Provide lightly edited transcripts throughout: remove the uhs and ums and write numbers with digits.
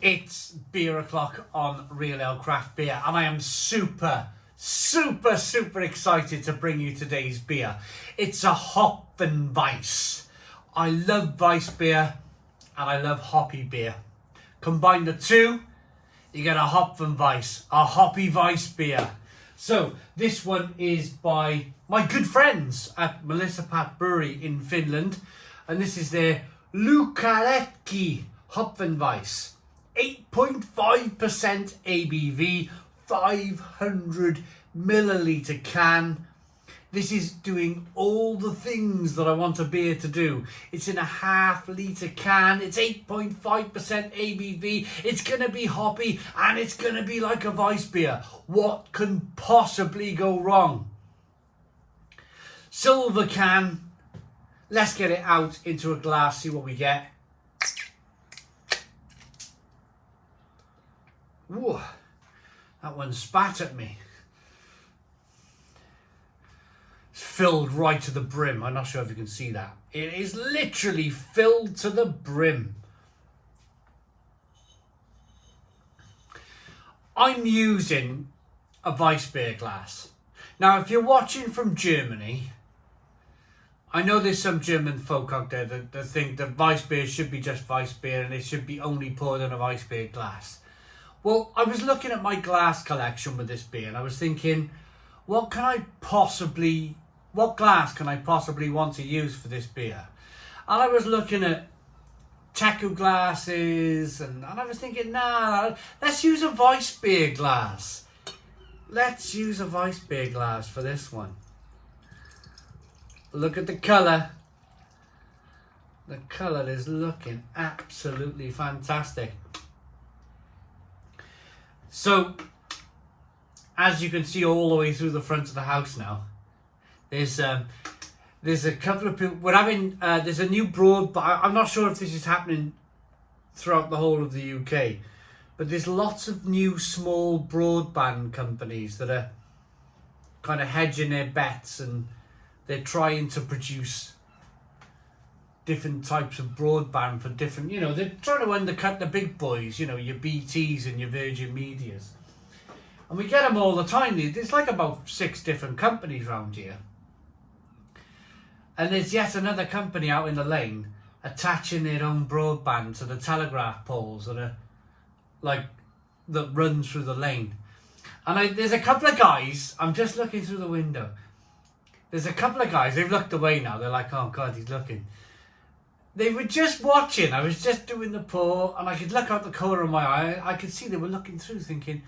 It's beer o'clock on Real Ale Craft Beer, and I am super excited to bring you today's beer. It's a Hopfenweisse. I love Weiss beer and I love hoppy beer. Combine the two, you get a Hopfenweisse, a hoppy Weiss beer. So this one is by my good friends at Mallassepat Brewery in Finland, and this is their Luokkaretki Hopfenweisse. 8.5% ABV, 500 milliliter can. This is doing all the things that I want a beer to do. It's in a half-litre can. It's 8.5% ABV. It's going to be hoppy and it's going to be like a Weiss beer. What can possibly go wrong? Silver can. Let's get it out into a glass, see what we get. Ooh, that one spat at me. It's filled right to the brim. I'm not sure if you can see that. It is literally filled to the brim. I'm using a Weiss beer glass. Now, if you're watching from Germany, I know there's some German folk out there that think that Weiss beer should be just Weiss beer and it should be only poured in a Weiss beer glass. Well, I was looking at my glass collection with this beer and I was thinking, what glass can I possibly want to use for this beer? And I was looking at Teku glasses and I was thinking, nah, let's use a Weiss beer glass. Let's use a Weiss beer glass for this one. Look at the colour. The colour is looking absolutely fantastic. So, as you can see all the way through the front of the house now, there's a couple of people. We're having there's a new I'm not sure if this is happening throughout the whole of the UK, but there's lots of new small broadband companies that are kind of hedging their bets and they're trying to produce different types of broadband for different, they're trying to undercut the big boys, your BTs and your Virgin Medias. And we get them all the time. There's like about 6 different companies around here. And there's yet another company out in the lane attaching their own broadband to the telegraph poles that run through the lane. And there's a couple of guys, I'm just looking through the window. There's a couple of guys, they've looked away now. They're like, oh God, he's looking. They were just watching. I was just doing the pour and I could look out the corner of my eye. I could see they were looking through thinking,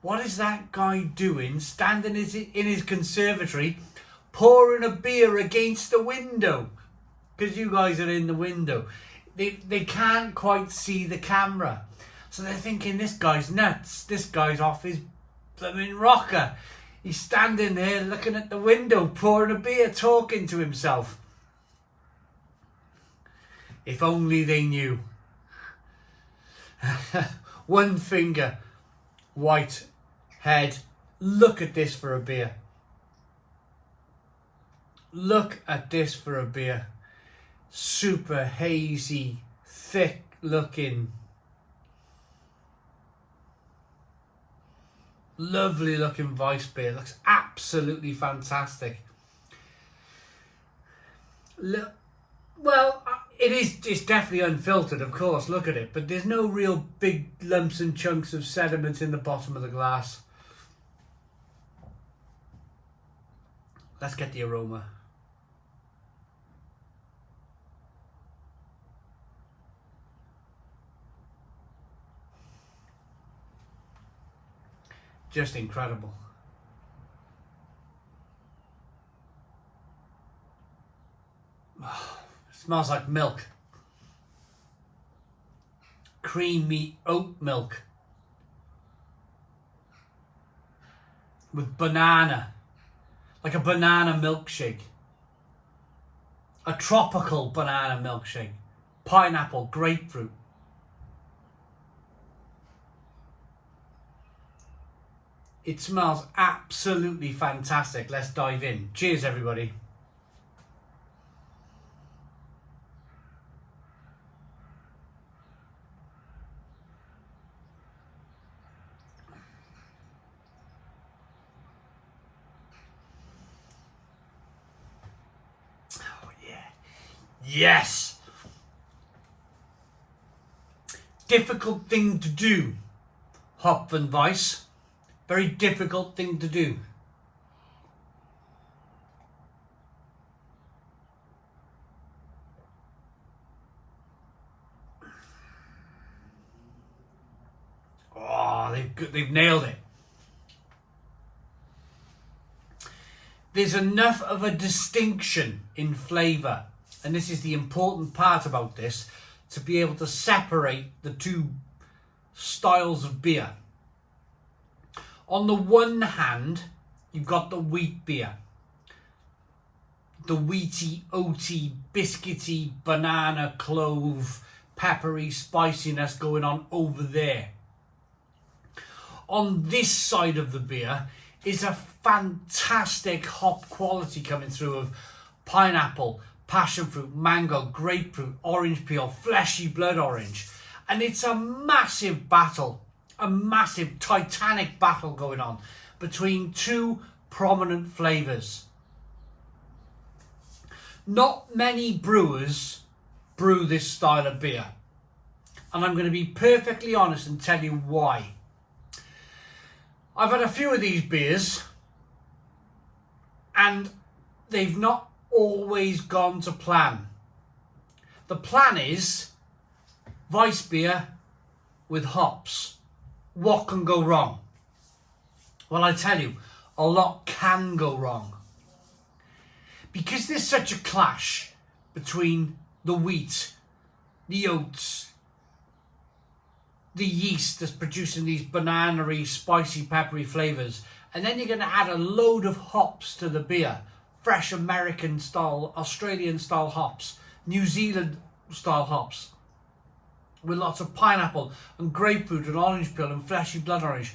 what is that guy doing standing in his conservatory pouring a beer against the window? Because you guys are in the window. They can't quite see the camera. So they're thinking, this guy's nuts. This guy's off his blooming rocker. He's standing there looking at the window, pouring a beer, talking to himself. If only they knew. One finger, white head. Look at this for a beer. Look at this for a beer. Super hazy, thick looking. Lovely looking Weiss beer. Looks absolutely fantastic. It's definitely unfiltered, of course, look at it, but there's no real big lumps and chunks of sediment in the bottom of the glass. Let's get the aroma. Just incredible. Smells like milk. Creamy oat milk. With banana. Like a banana milkshake. A tropical banana milkshake. Pineapple, grapefruit. It smells absolutely fantastic. Let's dive in. Cheers, everybody. Yes. Difficult thing to do, Hopfenweisse. Very difficult thing to do. Oh, they've nailed it. There's enough of a distinction in flavour, and this is the important part about this, to be able to separate the two styles of beer. On the one hand, you've got the wheat beer. The wheaty, oaty, biscuity, banana, clove, peppery spiciness going on over there. On this side of the beer is a fantastic hop quality coming through of pineapple, passion fruit, mango, grapefruit, orange peel, fleshy blood orange. And it's a massive battle, a massive titanic battle going on between two prominent flavours. Not many brewers brew this style of beer. And I'm going to be perfectly honest and tell you why. I've had a few of these beers and they've not always gone to plan. The plan is Weiss beer with hops. What can go wrong? Well, I tell you, a lot can go wrong. Because there's such a clash between the wheat, the oats, the yeast that's producing these banana-y, spicy, peppery flavours, and then you're going to add a load of hops to the beer. Fresh American style, Australian style hops, New Zealand style hops, with lots of pineapple and grapefruit and orange peel and fleshy blood orange.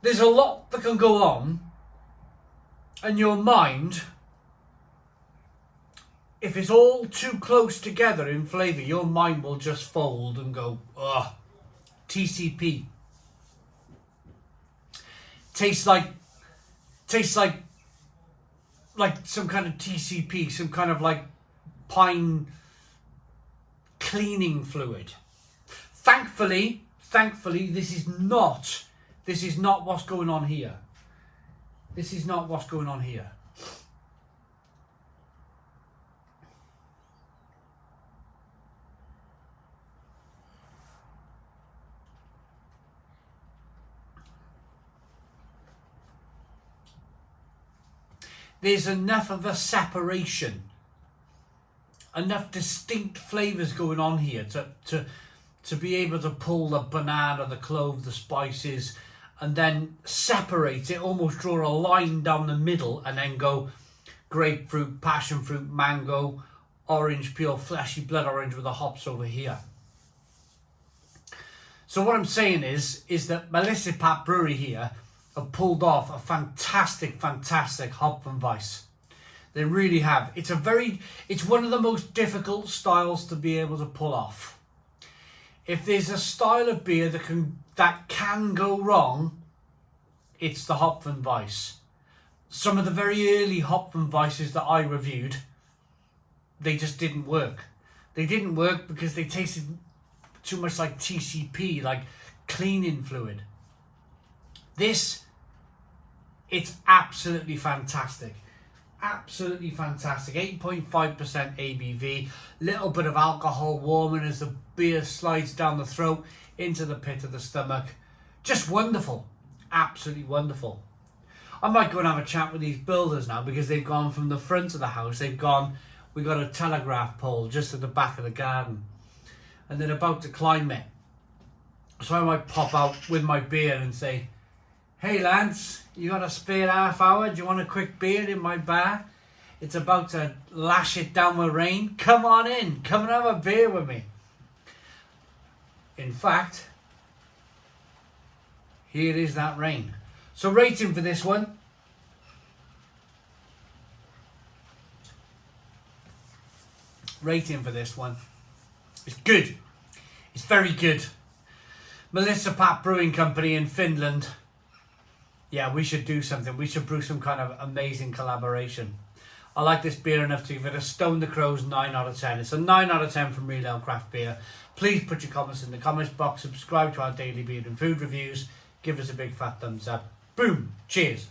There's a lot that can go on, and your mind, if it's all too close together in flavour, your mind will just fold and go, ugh. TCP. Tastes like some kind of TCP, some kind of like pine cleaning fluid. Thankfully, this is not what's going on here. This is not what's going on here. There's enough of a separation, enough distinct flavours going on here to be able to pull the banana, the clove, the spices, and then separate it, almost draw a line down the middle, and then go grapefruit, passion fruit, mango, orange peel, fleshy blood orange with the hops over here. So what I'm saying is that Mallassepat Brewery here have pulled off a fantastic Hopfenweisse. They really have. It's one of the most difficult styles to be able to pull off. If there's a style of beer that can go wrong, it's the Hopfenweisse. Some of the very early Hopfenweisses that I reviewed, they just didn't work. They didn't work because they tasted too much like TCP, like cleaning fluid. It's absolutely fantastic. Absolutely fantastic. 8.5% ABV. Little bit of alcohol warming as the beer slides down the throat into the pit of the stomach. Just wonderful. Absolutely wonderful. I might go and have a chat with these builders now, because they've gone from the front of the house. We got a telegraph pole just at the back of the garden, and they're about to climb it. So I might pop out with my beer and say, "Hey lads, you got a spare half hour? Do you want a quick beer in my bar? It's about to lash it down with rain. Come on in, come and have a beer with me." In fact, here is that rain. So rating for this one. Rating for this one. It's good. It's very good. Mallassepat Brewing Company in Finland. Yeah, we should do something. We should brew some kind of amazing collaboration. I like this beer enough to give it a Stone the Crows 9 out of 10. It's a 9 out of 10 from Real Ale Craft Beer. Please put your comments in the comments box. Subscribe to our daily beer and food reviews. Give us a big fat thumbs up. Boom. Cheers.